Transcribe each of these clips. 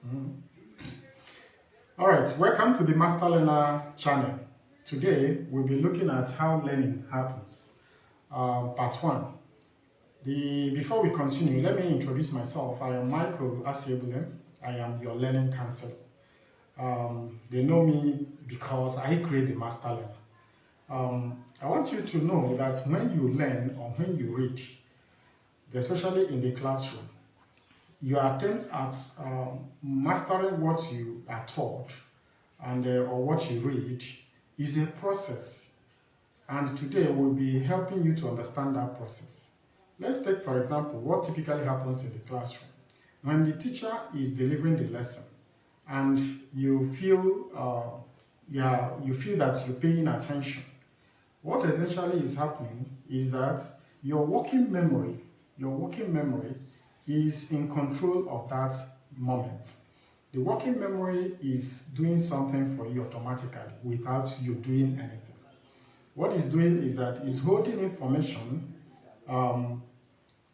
Mm. All right, welcome to the Master Learner channel. Today we'll be looking at how learning happens. Part 1. Before we continue, let me introduce myself. I am Michael Asiebule. I am your learning counselor. They know me because I create the Master Learner. I want you to know that when you learn or when you read, especially in the classroom, your attempts at mastering what you are taught and or what you read is a process, and today we'll be helping you to understand that process. Let's take, for example, what typically happens in the classroom. When the teacher is delivering the lesson and you feel you feel that you're paying attention, what essentially is happening is that your working memory is in control of that moment. The working memory is doing something for you automatically without you doing anything. What it's doing is that it's holding information um,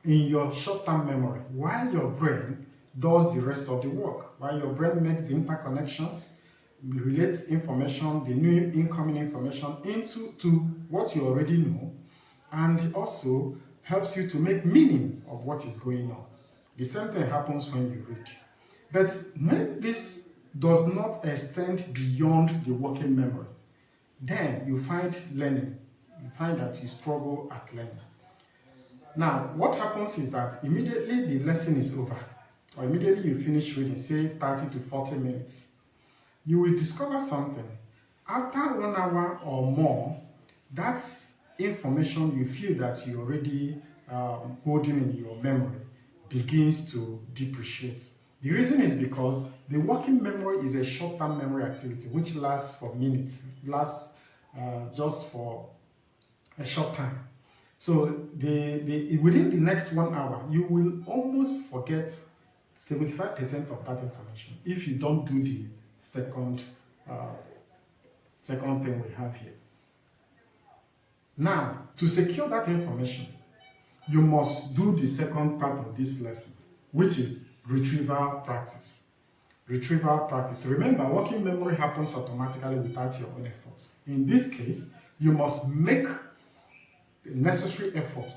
in your short-term memory while your brain does the rest of the work, while your brain makes the interconnections, relates information, the new incoming information into what you already know, and also helps you to make meaning of what is going on. The same thing happens when you read. But when this does not extend beyond the working memory, then you find learning. You find that you struggle at learning. Now, what happens is that immediately the lesson is over, or immediately you finish reading, say 30 to 40 minutes, you will discover something. After 1 hour or more, that's information you feel that you already holding in your memory begins to depreciate. The reason is because the working memory is a short-term memory activity which lasts for minutes, lasts just for a short time. So within the next 1 hour, you will almost forget 75% of that information if you don't do the second thing we have here. Now, to secure that information, you must do the second part of this lesson, which is retrieval practice. Retrieval practice. Remember, working memory happens automatically without your own effort. In this case, you must make the necessary effort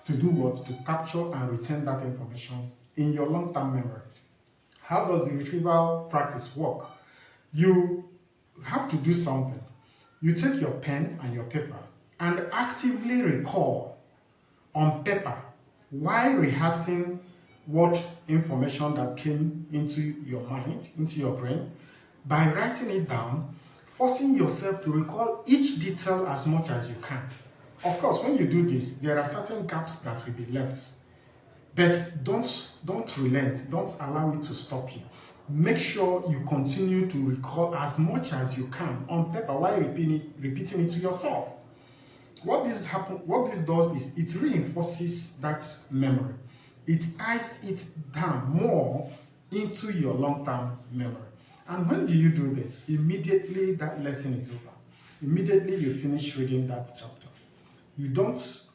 to do what? To capture and retain that information in your long-term memory. How does the retrieval practice work? You have to do something. You take your pen and your paper and actively recall on paper while rehearsing what information that came into your mind, into your brain, by writing it down, forcing yourself to recall each detail as much as you can. Of course, when you do this, there are certain gaps that will be left. But don't relent, don't allow it to stop you. Make sure you continue to recall as much as you can on paper while repeating it to yourself. What this does is it reinforces that memory. It ties it down more into your long-term memory. And when do you do this? Immediately that lesson is over. Immediately you finish reading that chapter. You don't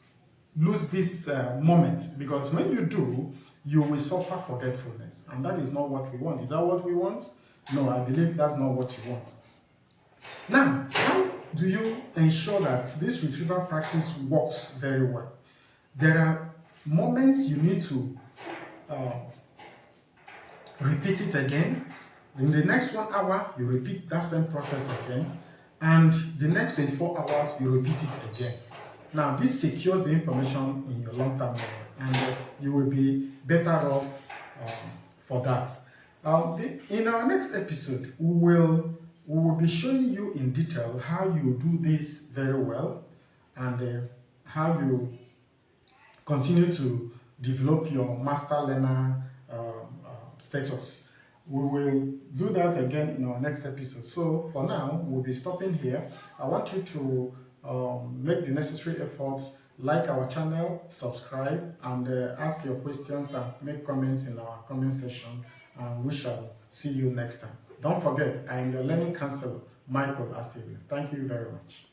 lose this moment, because when you do, you will suffer forgetfulness, and that is not what we want. Is that what we want? No, I believe that's not what you want. Now, how do you ensure that this retrieval practice works very well? There are moments you need to repeat it again. In the next 1 hour, you repeat that same process again, and the next 24 hours, you repeat it again. Now, this secures the information in your long-term memory, and you will be better off for that. In our next episode, we will be showing you in detail how you do this very well, and how you continue to develop your master learner status. We will do that again in our next episode. So for now, we'll be stopping here. I want you to make the necessary efforts, like our channel, subscribe, and ask your questions and make comments in our comment section, and we shall see you next time. Don't forget, I am your learning counselor, Michael Asiebule. Thank you very much.